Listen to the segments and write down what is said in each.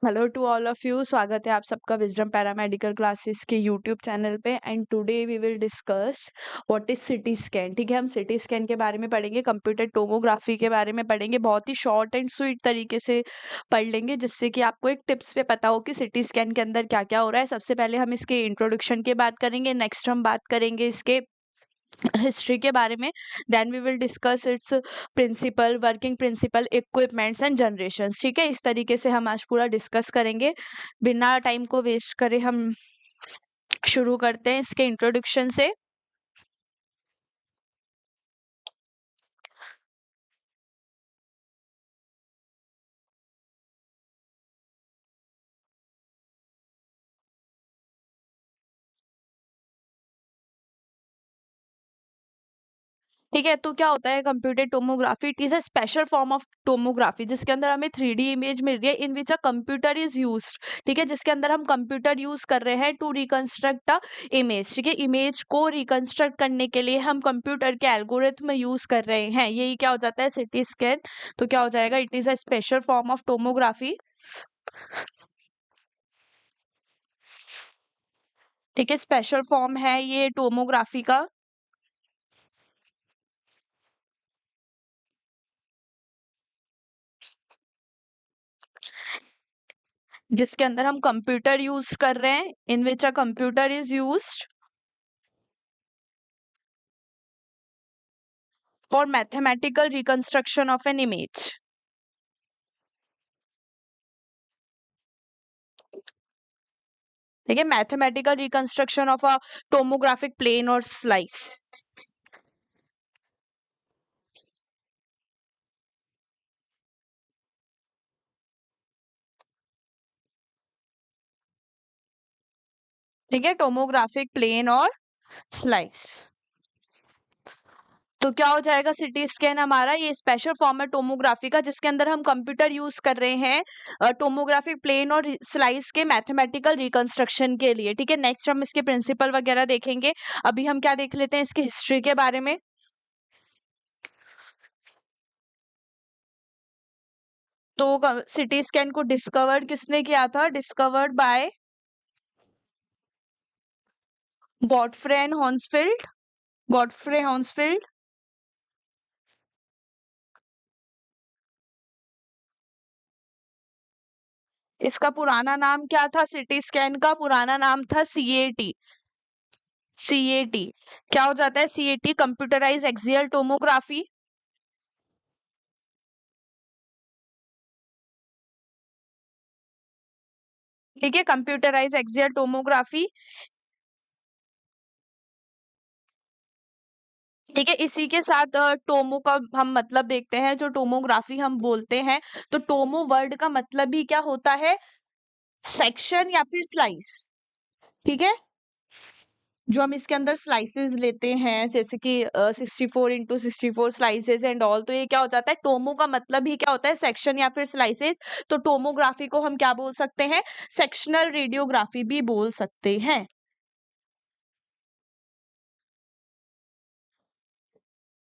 Hello to all of you. स्वागत है आप सबका विजडम पैरामेडिकल क्लासेस के यूट्यूब चैनल पे। And today we will discuss what is CT scan. ठीक है, हम सिटी स्कैन के बारे में पढ़ेंगे, कंप्यूटर टोमोग्राफी के बारे में पढ़ेंगे। बहुत ही शॉर्ट एंड स्वीट तरीके से पढ़ लेंगे जिससे कि आपको एक टिप्स पे पता हो कि सिटी स्कैन के अंदर क्या क्या हो रहा है। सबसे पहले हम इसके इंट्रोडक्शन की बात करेंगे, नेक्स्ट हम बात करेंगे इसके हिस्ट्री के बारे में, then we will discuss its principle, working principle, equipments and generations. ठीक है, इस तरीके से हम आज पूरा डिस्कस करेंगे। बिना टाइम को वेस्ट करे हम शुरू करते हैं इसके इंट्रोडक्शन से। ठीक है, तो क्या होता है computed tomography? It is a special form of tomography जिसके अंदर हमें 3D इमेज मिल रही है, इन which a computer is used. ठीक है, जिसके अंदर हम कंप्यूटर यूज कर रहे हैं टू रिकंस्ट्रक्ट अ इमेज। ठीक है, इमेज को रिकंस्ट्रक्ट करने के लिए हम कंप्यूटर के एल्गोरिथम यूज कर रहे हैं। यही क्या हो जाता है? CT scan. तो क्या हो जाएगा? It is a special form of tomography. ठीक है, स्पेशल फॉर्म है ये टोमोग्राफी का, जिसके अंदर हम कंप्यूटर यूज कर रहे हैं, in which a computer is used for mathematical reconstruction of an image. ठीक है, mathematical reconstruction of a tomographic plane or slice. ठीक है, टोमोग्राफिक प्लेन और स्लाइस। तो क्या हो जाएगा? सिटी स्कैन हमारा ये स्पेशल फॉर्म है टोमोग्राफी का, जिसके अंदर हम कंप्यूटर यूज कर रहे हैं टोमोग्राफिक प्लेन और स्लाइस के मैथमेटिकल रिकंस्ट्रक्शन के लिए। ठीक है, नेक्स्ट हम इसके प्रिंसिपल वगैरह देखेंगे। अभी हम क्या देख लेते हैं इसकी हिस्ट्री के बारे में। तो सिटी स्कैन को डिस्कवर्ड किसने किया था? Discovered by Godfrey and Hounsfield. Godfrey Hounsfield. इसका पुराना नाम क्या था? सिटी स्कैन का पुराना नाम था सीएटी। सीएटी क्या हो जाता है? CAT computerise axial tomography. ठीक है, कंप्यूटराइज एक्सियल टोमोग्राफी। ठीक है, इसी के साथ टोमो का हम मतलब देखते हैं। जो टोमोग्राफी हम बोलते हैं, तो टोमो वर्ड का मतलब ही क्या होता है? सेक्शन या फिर स्लाइस। ठीक है, जो हम इसके अंदर स्लाइसेस लेते हैं जैसे कि 64 into 64 स्लाइसेस एंड ऑल, तो ये क्या हो जाता है? टोमो का मतलब ही क्या होता है? सेक्शन या फिर स्लाइसेस। तो टोमोग्राफी को हम क्या बोल सकते हैं? सेक्शनल रेडियोग्राफी भी बोल सकते हैं।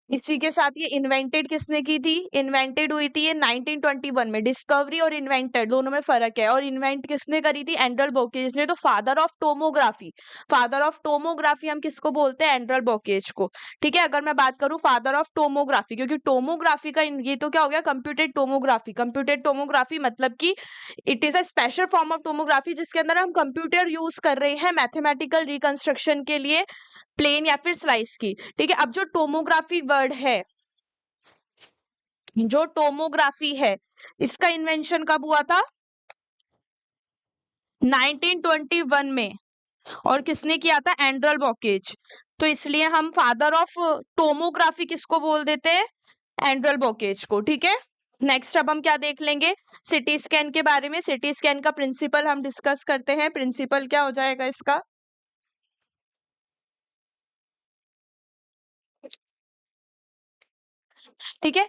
इसी के साथ ये इन्वेंटेड किसने की थी? इन्वेंटेड हुई थी ये 1921 में। डिस्कवरी और इन्वेंटेड दोनों में फर्क है। और इन्वेंट किसने करी थी? एंड्रल बोकेज ने। तो father of tomography, father of tomography हम किसको बोलते हैं? एंड्रल बोकेज को। ठीक है, अगर मैं बात करूं फादर ऑफ टोमोग्राफी, क्योंकि टोमोग्राफी का ये तो क्या हो गया? Computed tomography. कंप्यूटेड टोमोग्राफी मतलब कि it is a special form of tomography जिसके अंदर हम कंप्यूटर यूज कर रहे हैं मैथमेटिकल रिकंस्ट्रक्शन के लिए, प्लेन या फिर स्लाइस की। ठीक है, अब जो टोमोग्राफी वर्ड है, जो टोमोग्राफी है, इसका इन्वेंशन कब हुआ था? 1921 में। और किसने किया था? एंड्रल बॉकेज। तो इसलिए हम फादर ऑफ टोमोग्राफी किसको बोल देते हैं? एंड्रल बॉकेज को। ठीक है, नेक्स्ट अब हम क्या देख लेंगे सिटी स्कैन के बारे में। सिटी स्कैन का प्रिंसिपल हम डिस्कस करते हैं। प्रिंसिपल क्या हो जाएगा इसका? ठीक है,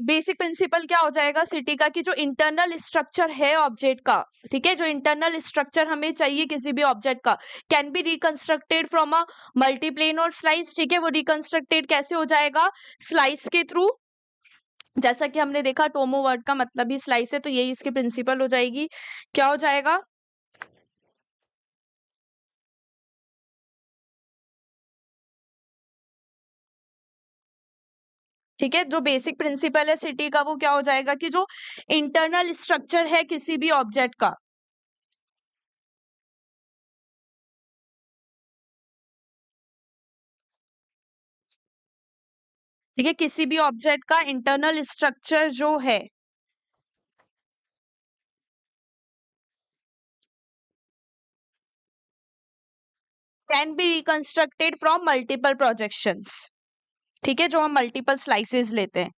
बेसिक प्रिंसिपल क्या हो जाएगा सिटी का? कि जो इंटरनल स्ट्रक्चर है ऑब्जेक्ट का, ठीक है, जो इंटरनल स्ट्रक्चर हमें चाहिए किसी भी ऑब्जेक्ट का, can be reconstructed from a multiplane or slice. ठीक है, वो रिकंस्ट्रक्टेड कैसे हो जाएगा? स्लाइस के थ्रू। जैसा कि हमने देखा टोमो वर्ड का मतलब ही स्लाइस है, तो यही इसकी प्रिंसिपल हो जाएगी। क्या हो जाएगा? ठीक है, जो बेसिक प्रिंसिपल है सिटी का वो क्या हो जाएगा कि जो इंटरनल स्ट्रक्चर है किसी भी ऑब्जेक्ट का, ठीक है, किसी भी ऑब्जेक्ट का इंटरनल स्ट्रक्चर जो है can be reconstructed from multiple projections. ठीक है, जो हम मल्टीपल स्लाइसेस लेते हैं,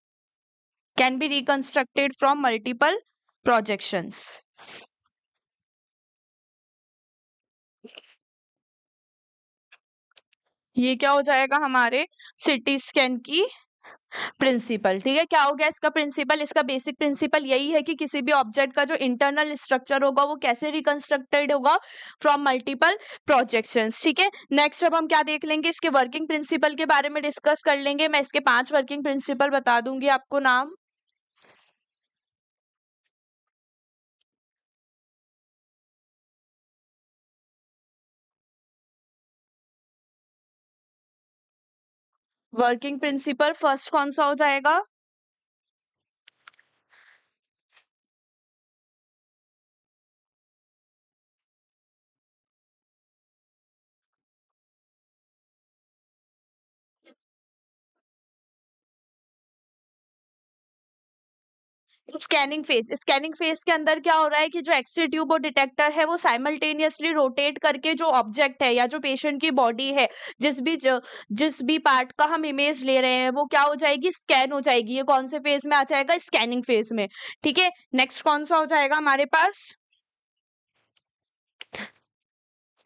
can be reconstructed from multiple projections. ये क्या हो जाएगा हमारे सिटी स्कैन की प्रिंसिपल। ठीक है, क्या हो गया इसका प्रिंसिपल? इसका बेसिक प्रिंसिपल यही है कि किसी भी ऑब्जेक्ट का जो इंटरनल स्ट्रक्चर होगा वो कैसे रिकंस्ट्रक्टेड होगा, फ्रॉम मल्टीपल प्रोजेक्शंस। ठीक है, नेक्स्ट अब हम क्या देख लेंगे, इसके वर्किंग प्रिंसिपल के बारे में डिस्कस कर लेंगे। मैं इसके 5 वर्किंग प्रिंसिपल बता दूंगी आपको नाम। वर्किंग प्रिंसिपल फर्स्ट कौन सा हो जाएगा? Scanning phase. स्कैनिंग फेज के अंदर क्या हो रहा है कि जो एक्स ट्यूब और डिटेक्टर है वो साइमल्टेनियसली रोटेट करके जो ऑब्जेक्ट है या जो पेशेंट की बॉडी है, जिस भी पार्ट का हम इमेज ले रहे हैं वो क्या हो जाएगी, स्कैन हो जाएगी। ये कौन से फेज में आ जाएगा, स्कैनिंग फेज में। ठीक है, नेक्स्ट कौन सा हो जाएगा हमारे पास?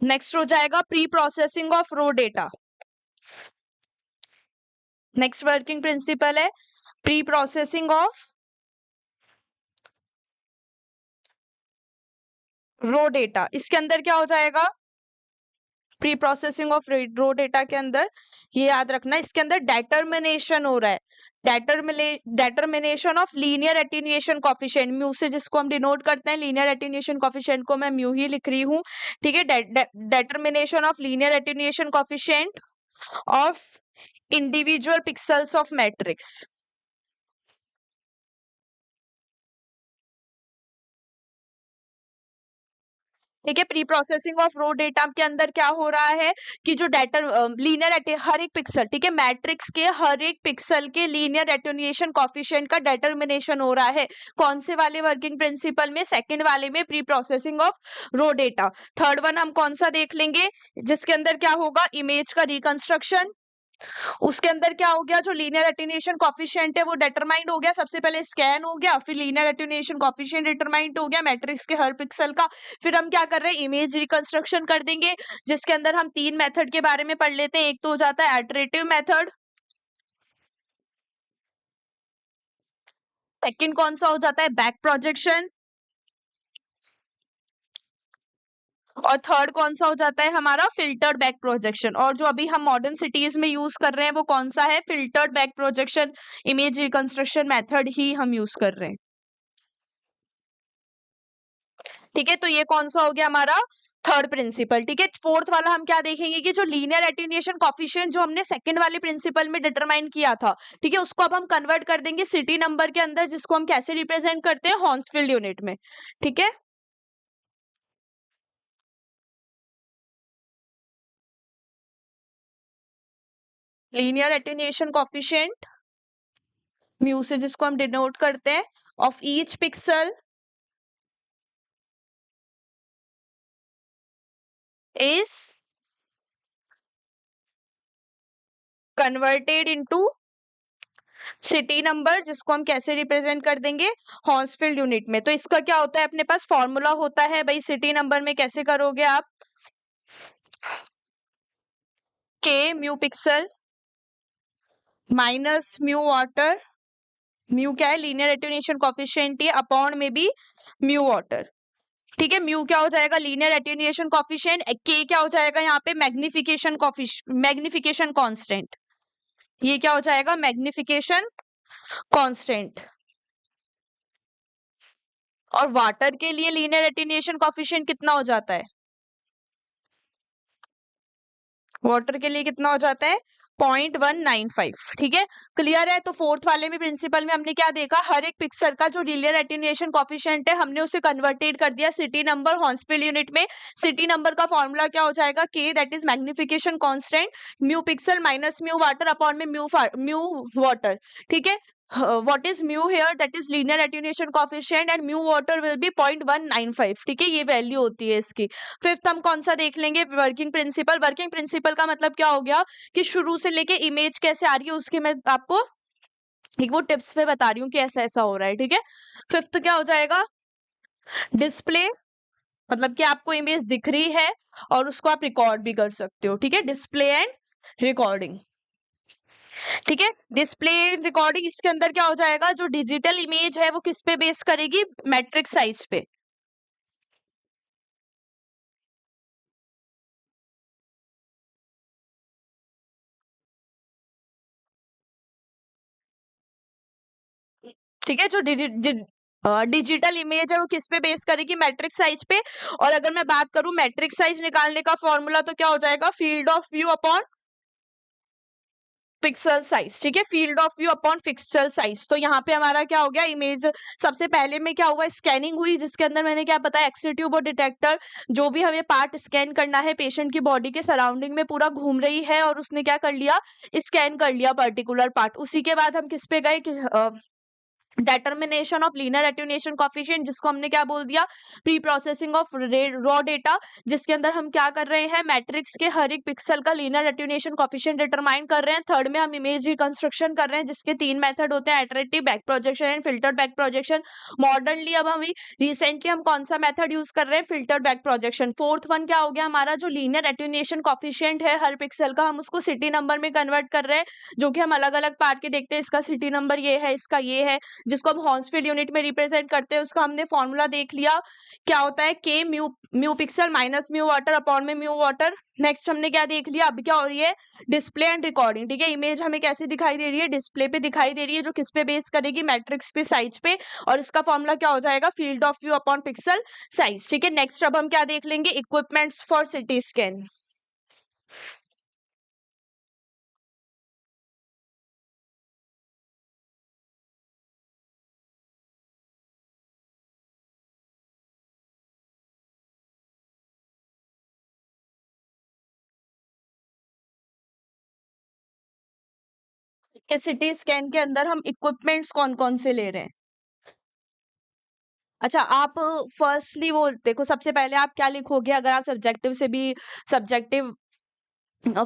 नेक्स्ट हो जाएगा pre processing of raw data. Next working principle है pre processing of raw data. इसके अंदर क्या हो जाएगा, pre processing of raw data के अंदर ये याद रखना, इसके अंदर डेटरमिनेशन हो रहा है, determination of linear attenuation coefficient, mu से जिसको हम डिनोट करते हैं, लीनियर एटीन्यूएशन कोफिशिएंट को मैं म्यू ही लिख रही हूँ। ठीक है, determination of linear attenuation coefficient of individual pixels of matrix. ठीक है, pre processing of raw data के अंदर क्या हो रहा है कि जो डेटर लीनियर हर एक पिक्सल, ठीक है, मैट्रिक्स के हर एक पिक्सल के लीनियर एटेन्यूएशन कॉफिशिएंट का डेटरमिनेशन हो रहा है। कौन से वाले वर्किंग प्रिंसिपल में? सेकंड वाले में, pre processing of raw data. Third one हम कौन सा देख लेंगे, जिसके अंदर क्या होगा, इमेज का रिकंस्ट्रक्शन। उसके अंदर क्या हो गया, जो लीनियर एटेन्यूएशन कॉफिशिएंट है वो डिटरमाइंड हो गया, सबसे पहले स्कैन हो गया, फिर लीनियर एटेन्यूएशन कॉफिशिएंट डिटरमाइंड हो गया मैट्रिक्स के हर पिक्सल का। फिर हम क्या कर रहे हैं, इमेज रिकंस्ट्रक्शन कर देंगे, जिसके अंदर हम 3 मेथड के बारे में पढ़ लेते हैं। एक तो हो जाता है इटरेटिव मेथड, सेकंड कौन सा हो जाता है, बैक प्रोजेक्शन, और थर्ड कौन सा हो जाता है हमारा, फिल्टर्ड बैक प्रोजेक्शन। और जो अभी हम मॉडर्न सिटीज में यूज कर रहे हैं वो कौन सा है, filtered back projection image reconstruction method ही हम यूज कर रहे हैं। ठीक है, तो ये कौन सा हो गया हमारा थर्ड प्रिंसिपल। ठीक है, फोर्थ वाला हम क्या देखेंगे कि जो लीनियर एटेन्यूएशन कॉफिशिएंट जो हमने सेकंड वाले प्रिंसिपल में डिटरमाइन किया था, ठीक है, उसको अब हम कन्वर्ट कर देंगे सिटी नंबर के अंदर, जिसको हम कैसे रिप्रेजेंट करते हैं, हॉन्सफील्ड यूनिट में। ठीक है, लीनियर एटेन्यूएशन कॉफिशिएंट म्यू से जिसको हम डिनोट करते हैं, of each pixel is converted into city number, जिसको हम कैसे रिप्रेजेंट कर देंगे, हॉन्सफील्ड यूनिट में। तो इसका क्या होता है, अपने पास फॉर्मूला होता है भाई, सिटी नंबर में कैसे करोगे आप, के mu pixel minus mu water, mu क्या है, लीनियर एटेन्यूएशन कॉफिशिएंट, है अपॉन में भी म्यू वाटर। ठीक है, म्यू क्या हो जाएगा, लीनियर एटेन्यूएशन कॉफिशिएंट, के क्या हो जाएगा यहाँ पे, मैग्निफिकेशन कांस्टेंट। ये क्या हो जाएगा, मैग्निफिकेशन कांस्टेंट। और वाटर के लिए लीनियर एटेन्यूएशन कोएफिशिएंट कितना हो जाता है? वाटर के लिए कितना हो जाता है? 0.195। ठीक है, क्लियर है। तो फोर्थ वाले में प्रिंसिपल में हमने क्या देखा, हर एक पिक्सल का जो लीनियर एटेन्यूएशन कोएफिशिएंट है हमने उसे कन्वर्टेड कर दिया सिटी नंबर हॉर्सफील्ड यूनिट में। सिटी नंबर का फॉर्मूला क्या हो जाएगा? के, that is magnification constant, mu pixel minus mu water upon में म्यू वाटर। ठीक है, what is mu here, that is linear attenuation coefficient and mu water will be 0.195। ठीक है, ये वैल्यू होती है इसकी। फिफ्थ हम कौन सा देख लेंगे? Working principle. वर्किंग प्रिंसिपल का मतलब क्या हो गया कि शुरू से लेके इमेज कैसे आ रही है उसके मैं आपको एक वो टिप्स पे बता रही हूँ कि ऐसा ऐसा हो रहा है। ठीक है, फिफ्थ क्या हो जाएगा? डिस्प्ले, मतलब कि आपको इमेज दिख रही है और उसको आप रिकॉर्ड भी कर सकते हो। ठीक है, डिस्प्ले एंड रिकॉर्डिंग। ठीक है, डिस्प्ले रिकॉर्डिंग इसके अंदर क्या हो जाएगा? जो डिजिटल इमेज है वो किस पे बेस करेगी? मैट्रिक्स साइज पे। ठीक है, जो डिजिटल इमेज है वो किस पे बेस करेगी? मैट्रिक्स साइज पे। और अगर मैं बात करूं मैट्रिक्स साइज निकालने का फॉर्मूला तो क्या हो जाएगा? Field of view upon pixel size. ठीक है, field of view upon pixel size. तो यहाँ पे हमारा क्या हो गया? इमेज सबसे पहले में क्या हुआ? स्कैनिंग हुई, जिसके अंदर मैंने क्या बताया? एक्स-रे ट्यूब और डिटेक्टर, जो भी हमें पार्ट स्कैन करना है पेशेंट की बॉडी के सराउंडिंग में पूरा घूम रही है और उसने क्या कर लिया? स्कैन कर लिया पर्टिकुलर पार्ट। उसी के बाद हम किस पे गए कि determination of linear attenuation coefficient, जिसको हमने क्या बोल दिया? Pre processing of raw data, जिसके अंदर हम क्या कर रहे हैं? मैट्रिक्स के हर एक पिक्सल का लीनियर एटेन्यूएशन कोएफिशिएंट डिटरमाइन कर रहे हैं। थर्ड में हम इमेज रिकंस्ट्रक्शन कर रहे हैं, जिसके तीन मेथड होते हैं, iterative back projection and filtered back projection. Modernly अब हम रिसेंटली हम कौन सा मेथड यूज कर रहे हैं? Filtered back projection. Fourth one क्या हो गया हमारा? जो लीनियर एटेन्यूएशन कोएफिशिएंट है हर पिक्सल का, हम उसको सिटी नंबर में कन्वर्ट कर रहे हैं, जो कि हम अलग अलग पार्ट के देखते हैं। इसका सिटी नंबर ये है, इसका ये है, जिसको हम हॉर्सफील्ड यूनिट में रिप्रेजेंट करते हैं। उसका हमने फॉर्मूला देख लिया, क्या होता है? के mu mu pixel minus mu water upon में म्यू वाटर। नेक्स्ट हमने क्या देख लिया? अब क्या हो रही है? Display and recording. ठीक है, इमेज हमें कैसे दिखाई दे रही है? डिस्प्ले पे दिखाई दे रही है, जो किस पे बेस करेगी? मैट्रिक्स पे, साइज पे। और इसका फॉर्मूला क्या हो जाएगा? Field of view upon pixel size. ठीक है, नेक्स्ट अब हम क्या देख लेंगे? Equipments for CT scan. CT scan के अंदर हम इक्विपमेंट्स कौन कौन से ले रहे हैं? अच्छा, आप फर्स्टली वो देखो, सबसे पहले आप क्या लिखोगे? अगर आप सब्जेक्टिव से भी सब्जेक्टिव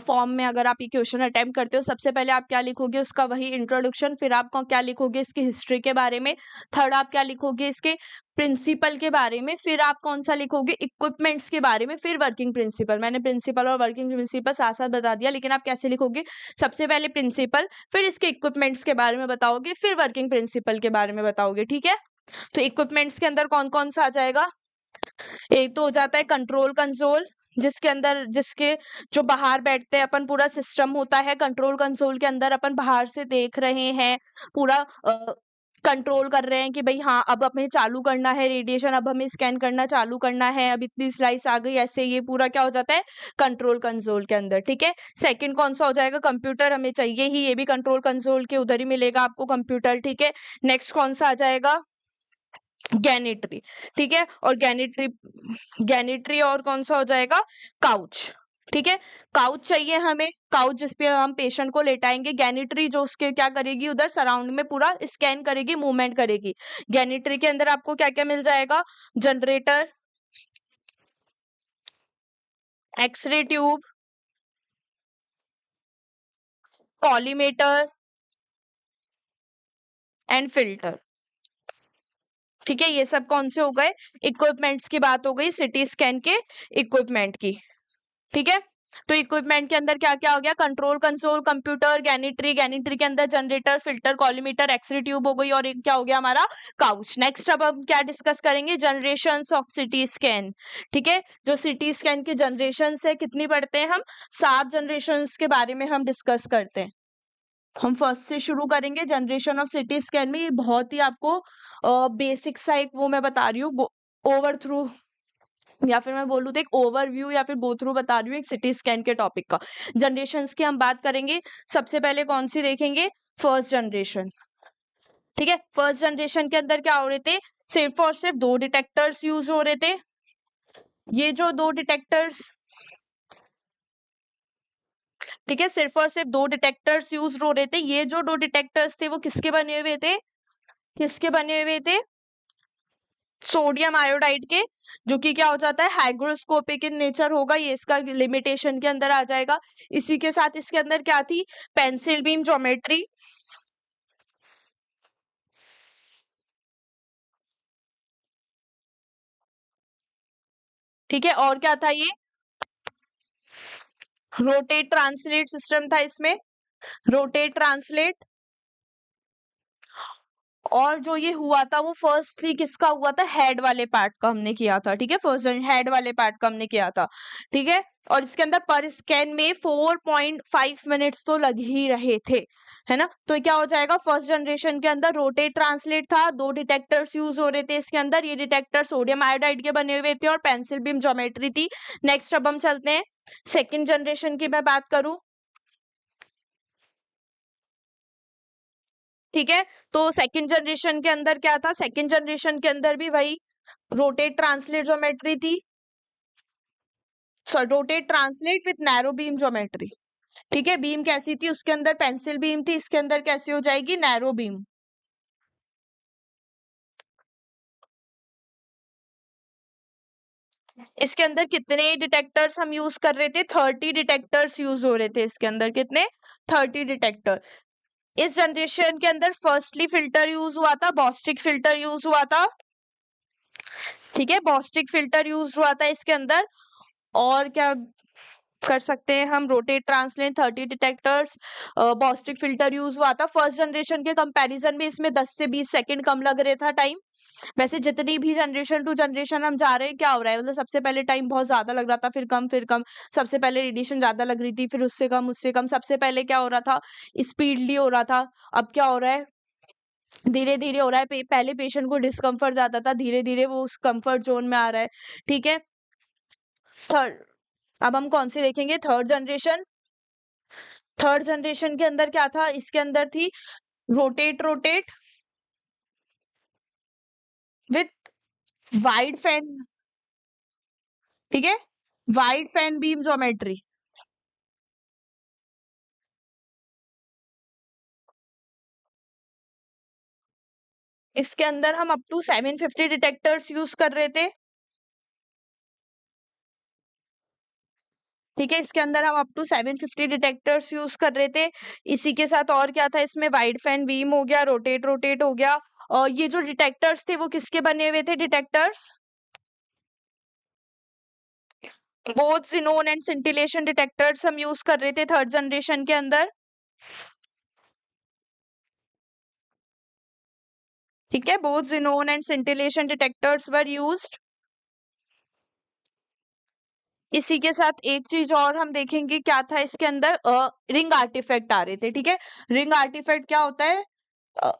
फॉर्म में अगर आप ये क्वेश्चन अटेम्प्ट करते हो, सबसे पहले आप क्या लिखोगे? उसका वही इंट्रोडक्शन। फिर आप क्या लिखोगे? इसकी हिस्ट्री के बारे में। थर्ड आप क्या लिखोगे? इसके प्रिंसिपल के बारे में। फिर आप कौन सा लिखोगे? इक्विपमेंट्स के बारे में। फिर वर्किंग प्रिंसिपल। मैंने प्रिंसिपल और वर्किंग प्रिंसिपल साथ साथ बता दिया, लेकिन आप कैसे लिखोगे? सबसे पहले प्रिंसिपल, फिर इसके इक्विपमेंट्स के बारे में बताओगे, फिर वर्किंग प्रिंसिपल के बारे में बताओगे। ठीक है, तो इक्विपमेंट्स के अंदर कौन कौन सा आ जाएगा? एक तो हो जाता है कंट्रोल कंसोल, जिसके अंदर जिसके जो बाहर बैठते हैं अपन, पूरा सिस्टम होता है कंट्रोल कंसोल के अंदर। अपन बाहर से देख रहे हैं, पूरा कंट्रोल कर रहे हैं कि भाई हाँ, अब हमें चालू करना है रेडिएशन, अब हमें स्कैन करना चालू करना है, अब इतनी स्लाइस आ गई, ऐसे ये पूरा क्या हो जाता है? कंट्रोल कंसोल के अंदर। ठीक है, सेकंड कौन सा हो जाएगा? कंप्यूटर, हमें चाहिए ही, ये भी कंट्रोल कंसोल के उधर ही मिलेगा आपको कंप्यूटर। ठीक है, नेक्स्ट कौन सा आ जाएगा? गैनिट्री। ठीक है, और गैनिट्री और कौन सा हो जाएगा? काउच। ठीक है, काउच चाहिए हमें, काउच जिसपे हम पेशेंट को लेटाएंगे। गैनिट्री जो उसके क्या करेगी? उधर सराउंड में पूरा स्कैन करेगी, मूवमेंट करेगी। गैनिट्री के अंदर आपको क्या क्या मिल जाएगा? Generator, X ray tube, collimator and filter. ठीक है, ये सब कौन से हो गए? इक्विपमेंट्स की बात हो गई, सिटी स्कैन के इक्विपमेंट की। ठीक है, तो इक्विपमेंट के अंदर क्या क्या हो गया? Control console, computer, gantry, gantry के अंदर generator, filter, collimator, X ray tube हो गई, और एक क्या हो गया हमारा? काउच। नेक्स्ट अब हम क्या डिस्कस करेंगे? Generations of city scan. ठीक है, जो सिटी स्कैन की जनरेशन है कितनी पढ़ते हैं हम? 7 जनरेशंस के बारे में हम डिस्कस करते हैं। हम फर्स्ट से शुरू करेंगे। जनरेशन ऑफ सिटी स्कैन में ये बहुत ही आपको बेसिक सा एक वो मैं बता रही हूँ ओवर थ्रू, या फिर मैं बोलूँ तो एक ओवरव्यू या फिर गो थ्रू बता रही हूँ एक सिटी स्कैन के टॉपिक का। जनरेशंस की हम बात करेंगे। सबसे पहले कौन सी देखेंगे? First generation. ठीक है, फर्स्ट जनरेशन के अंदर क्या हो रहे थे? सिर्फ और सिर्फ 2 डिटेक्टर्स यूज हो रहे थे। ये जो 2 डिटेक्टर्स, ठीक है, सिर्फ और सिर्फ 2 डिटेक्टर्स यूज हो रहे थे। ये जो 2 डिटेक्टर्स थे वो किसके बने हुए थे? किसके बने हुए थे? सोडियम आयोडाइड के, जो कि क्या हो जाता है? हाइग्रोस्कोपिक इन नेचर होगा। ये इसका लिमिटेशन के अंदर आ जाएगा। इसी के साथ इसके अंदर क्या थी? Pencil beam geometry. ठीक है, और क्या था? ये रोटेट ट्रांसलेट सिस्टम था इसमें। Rotate translate. और जो ये हुआ था वो फर्स्टली किसका हुआ था? हेड वाले पार्ट का हमने किया था। ठीक है, फर्स्ट हेड वाले पार्ट का हमने किया था। ठीक है, और इसके अंदर पर स्कैन में 4.5 मिनट्स तो लग ही रहे थे, है ना? तो क्या हो जाएगा? फर्स्ट जनरेशन के अंदर रोटेट ट्रांसलेट था, 2 डिटेक्टर्स यूज हो रहे थे इसके अंदर। ये डिटेक्टर सोडियम आयोडाइड के बने हुए थे और पेंसिल बीम ज्योमेट्री थी। नेक्स्ट अब हम चलते हैं सेकेंड जनरेशन की मैं बात करूं। ठीक है, तो सेकंड जनरेशन के अंदर क्या था? सेकंड जनरेशन के अंदर भी वही रोटेट ट्रांसलेट ज्योमेट्री थी। Sorry, rotate translate with narrow beam geometry. ठीक है, बीम कैसी थी? उसके अंदर पेंसिल बीम थी, इसके अंदर कैसी हो जाएगी? Narrow beam. इसके अंदर कितने डिटेक्टर्स हम यूज कर रहे थे? 30 डिटेक्टर्स यूज हो रहे थे इसके अंदर। कितने? 30 डिटेक्टर। इस जनरेशन के अंदर फर्स्टली फिल्टर यूज हुआ था, बॉस्टिक फिल्टर यूज हुआ था। ठीक है, बॉस्टिक फिल्टर यूज हुआ था इसके अंदर। और क्या कर सकते हैं हम? Rotate translate, 30 detectors, Bostic filter use हुआ था। फर्स्ट जनरेशन के कंपैरिजन में इसमें 10 से 20 सेकंड कम लग रहा था टाइम। वैसे जितनी भी जनरेशन टू जनरेशन हम जा रहे हैं, क्या हो रहा है? मतलब सबसे पहले टाइम बहुत ज्यादा लग रहा था, फिर कम, फिर कम। सबसे पहले रेडिएशन ज्यादा लग रही थी, फिर उससे कम, उससे कम। सबसे पहले क्या हो रहा था? स्पीडली हो रहा था। अब क्या हो रहा है? धीरे धीरे हो रहा है। पहले पेशेंट को डिस्कम्फर्ट ज्यादा था, धीरे धीरे वो उस कंफर्ट जोन में आ रहा है। ठीक है, थर्ड। अब हम कौन सी देखेंगे? Third generation. थर्ड जनरेशन के अंदर क्या था? इसके अंदर थी rotate rotate with wide fan. ठीक है, वाइड फैन बीम ज्योमेट्री। इसके अंदर हम अप टू 750 डिटेक्टर्स यूज कर रहे थे। ठीक है, इसके अंदर हम अप टू 750 डिटेक्टर्स यूज कर रहे थे। इसी के साथ और क्या था इसमें? वाइड फैन बीम हो गया, रोटेट रोटेट हो गया। और ये जो डिटेक्टर्स थे वो किसके बने हुए थे? Detectors both xenon and scintillation detectors हम यूज कर रहे थे थर्ड जनरेशन के अंदर। ठीक है, both xenon and scintillation detectors were used. इसी के साथ एक चीज और हम देखेंगे क्या था इसके अंदर? रिंग आर्टिफैक्ट आ रहे थे। ठीक है, रिंग आर्टिफैक्ट क्या होता है? अ,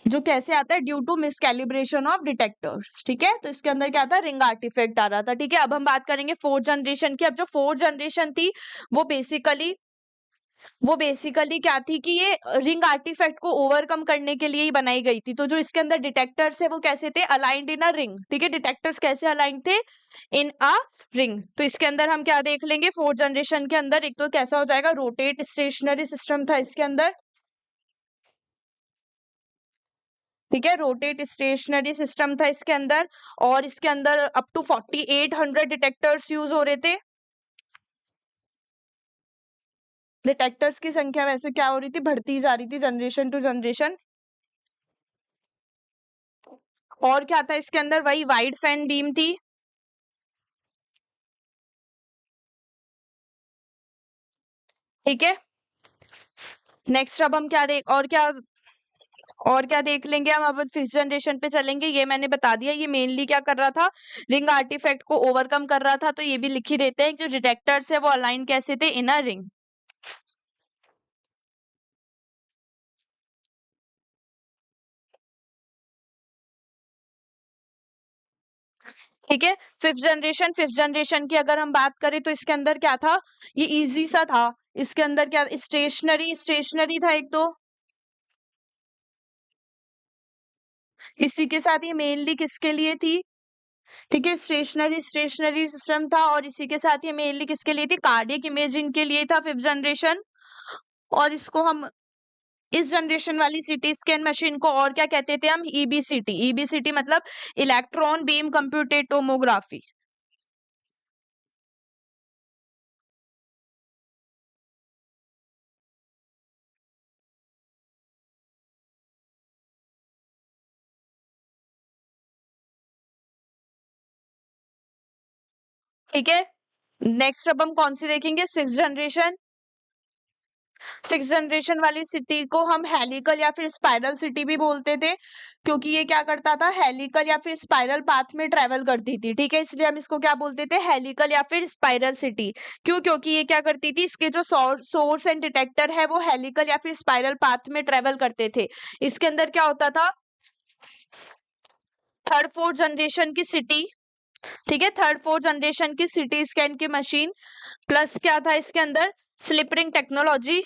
जो कैसे आता है? Due to miscalibration of detectors. ठीक है, तो इसके अंदर क्या था? रिंग आर्टिफैक्ट आ रहा था। ठीक है, अब हम बात करेंगे फोर्थ जनरेशन की। अब जो फोर्थ जनरेशन थी वो बेसिकली वो बेसिकली क्या थी कि ये रिंग आर्टिफैक्ट को ओवरकम करने के लिए ही बनाई गई थी। तो जो इसके अंदर डिटेक्टर्स है वो कैसे थे? Aligned in a ring. ठीक है, डिटेक्टर्स कैसे अलाइंड थे? इन अ रिंग। तो इसके अंदर हम क्या देख लेंगे फोर्थ जनरेशन के अंदर? एक तो कैसा हो जाएगा? रोटेट स्टेशनरी सिस्टम था इसके अंदर। ठीक है, रोटेट स्टेशनरी सिस्टम था इसके अंदर। और इसके अंदर अप टू 4800 डिटेक्टर्स यूज हो रहे थे। डिटेक्टर्स की संख्या वैसे क्या हो रही थी? बढ़ती जा रही थी जनरेशन टू जनरेशन। और क्या था इसके अंदर? वही वाइड फैन बीम थी। ठीक है, नेक्स्ट अब हम क्या देख और क्या देख लेंगे? हम अब फिफ्थ जनरेशन पे चलेंगे। ये मैंने बता दिया, ये मेनली क्या कर रहा था? रिंग आर्टिफैक्ट को ओवरकम कर रहा था। तो ये भी लिख ही देते हैं, जो डिटेक्टर्स है वो अलाइन कैसे थे? इन अ रिंग। ठीक है। फिफ्थ जनरेशन की अगर हम बात करें तो इसके अंदर क्या था, ये इजी सा था। इसके अंदर क्या, स्टेशनरी था एक तो। इसी के साथ ये मेनली किसके लिए थी, ठीक है, स्टेशनरी सिस्टम था। और इसी के साथ ये मेनली किसके लिए थी, कार्डियक इमेजिंग के लिए था फिफ्थ जनरेशन। और इसको हम, इस जनरेशन वाली सीटी स्कैन मशीन को और क्या कहते थे हम, ईबीसीटी। ईबीसीटी मतलब इलेक्ट्रॉन बीम कंप्यूटेड टोमोग्राफी। ठीक है। नेक्स्ट अब हम कौन सी देखेंगे, सिक्स जनरेशन। सिक्स जनरेशन वाली सिटी को हम हेलिकल या फिर स्पाइरल सिटी भी बोलते थे, क्योंकि ये क्या करता था, हेलिकल या फिर स्पाइरल पाथ में ट्रेवल करती थी। ठीक है, इसलिए हम इसको क्या बोलते थे, हेलिकल या फिर स्पाइरल सिटी। क्यों, क्योंकि ये क्या करती थी, इसके जो सोर्स एंड डिटेक्टर है वो हेलिकल या फिर स्पाइरल पाथ में ट्रेवल करते थे। इसके अंदर क्या होता था, थर्ड फोर्थ जनरेशन की सिटी, ठीक है, थर्ड फोर्थ जनरेशन की सिटी स्कैन की मशीन, प्लस क्या था इसके अंदर, स्लिप रिंग टेक्नोलॉजी।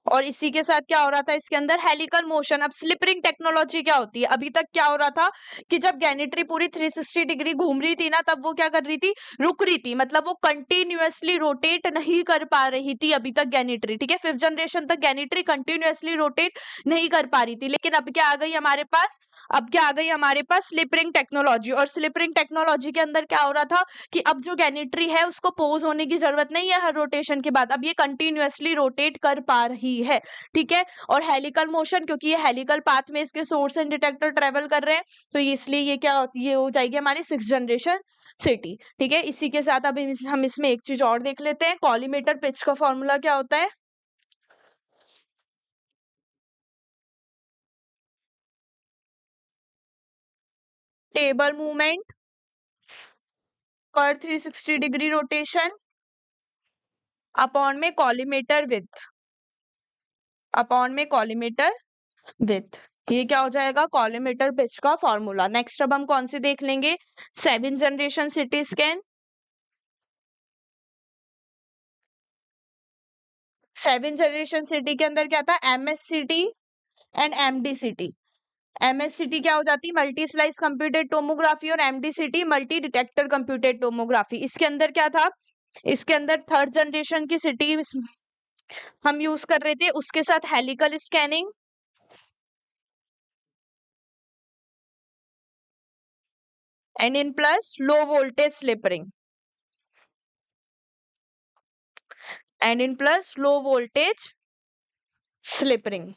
और इसी के साथ क्या हो रहा था इसके अंदर, हेलिकल मोशन। अब स्लिपरिंग टेक्नोलॉजी क्या होती है, अभी तक क्या हो रहा था कि जब गैनिट्री पूरी 360 डिग्री घूम रही थी ना, तब वो क्या कर रही थी, रुक रही थी, मतलब वो कंटिन्यूअसली रोटेट नहीं कर पा रही थी अभी तक गैनिट्री। ठीक है, फिफ्थ जनरेशन तक गैनिट्री कंटिन्यूअसली रोटेट नहीं कर पा रही थी, लेकिन अब क्या आ गई हमारे पास, अब क्या आ गई हमारे पास, स्लिपरिंग टेक्नोलॉजी। और स्लिपरिंग टेक्नोलॉजी के अंदर क्या हो रहा था कि अब जो गैनिट्री है उसको पोज होने की जरूरत नहीं है हर रोटेशन के बाद, अब ये कंटिन्यूअसली रोटेट कर पा रही है। ठीक है, और हेलिकल मोशन, क्योंकि ये हेलिकल पाथ में इसके सोर्स एंड डिटेक्टर ट्रेवल कर रहे हैं, तो इसलिए ये क्या होती है, ये हो जाएगी हमारी सिक्स जनरेशन सिटी। ठीक है, इसी के साथ अब हम इसमें एक चीज और देख लेते हैं, कॉलीमेटर पिच का फॉर्मूला क्या होता है, टेबल मूवमेंट पर 360 डिग्री रोटेशन अपॉन में कॉलीमेटर विथ, अपॉन में कॉलीमेटर विथ, ये क्या हो जाएगा, कॉलीमेटर पिच का फॉर्मूला। नेक्स्ट अब हम कौन सी देख लेंगे, seven generation CT scan. Seven generation city के अंदर क्या था, एमएससीटी एंड एमडीसीटी। एमएससीटी क्या हो जाती, मल्टी स्लाइस कंप्यूटेड टोमोग्राफी, और एमडीसीटी मल्टी डिटेक्टर कंप्यूटेड टोमोग्राफी। इसके अंदर क्या था, इसके अंदर थर्ड जनरेशन की सिटी हम यूज कर रहे थे, उसके साथ helical scanning and in plus low voltage slip ring, and in plus low voltage slip ring.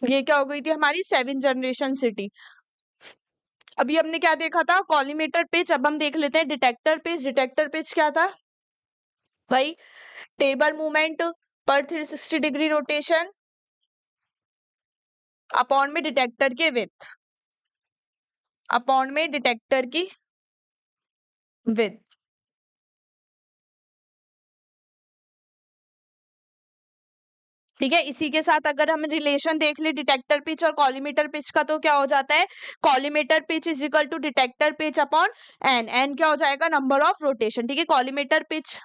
ये क्या हो गई थी हमारी सेवन जनरेशन सिटी। अभी हमने क्या देखा था, कॉलीमेटर पिच। अब हम देख लेते हैं डिटेक्टर पिच। डिटेक्टर पिच क्या था भाई, टेबल मूवमेंट पर 360 डिग्री रोटेशन अपॉन में डिटेक्टर के विथ, अपॉन में डिटेक्टर की विथ। ठीक है, इसी के साथ अगर हम रिलेशन देख ले डिटेक्टर पिच और कॉलीमेटर पिच का, तो क्या हो जाता है, collimator pitch is equal to detector pitch upon N. N क्या हो जाएगा, नंबर ऑफ रोटेशन। ठीक है, collimator pitch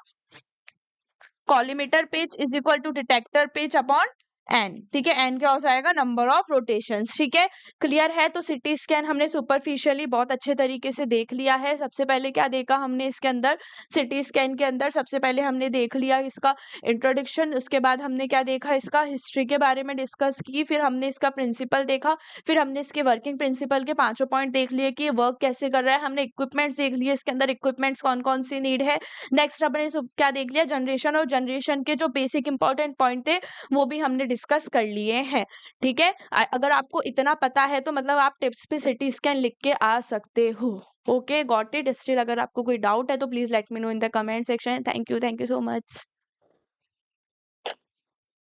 is equal to detector pitch upon N. ठीक है, एन क्या हो जाएगा, नंबर ऑफ रोटेशंस। ठीक है, क्लियर है। तो सिटी स्कैन हमने सुपरफिशियली बहुत अच्छे तरीके से देख लिया है। सबसे पहले क्या देखा हमने इसके अंदर, सिटी स्कैन के अंदर सबसे पहले हमने देख लिया इसका इंट्रोडक्शन, उसके बाद हमने क्या देखा, इसका हिस्ट्री के बारे में डिस्कस की, फिर हमने इसका प्रिंसिपल देखा, फिर हमने इसके वर्किंग प्रिंसिपल के पांचों पॉइंट देख लिए कि ये वर्क कैसे कर रहा है, हमने इक्विपमेंट्स देख लिए, इसके अंदर इक्विपमेंट्स कौन कौन सी नीड है। नेक्स्ट हमने क्या देख लिया, जनरेशन, और जनरेशन के जो बेसिक इंपॉर्टेंट पॉइंट थे वो भी हमने डिस्कस कर लिए हैं। ठीक है, अगर आपको इतना पता है तो मतलब आप टिप्स पे सिटी स्कैन लिख के आ सकते हो। Okay, got it. स्टिल अगर आपको कोई डाउट है तो please let me know in the comment section. Thank you so much.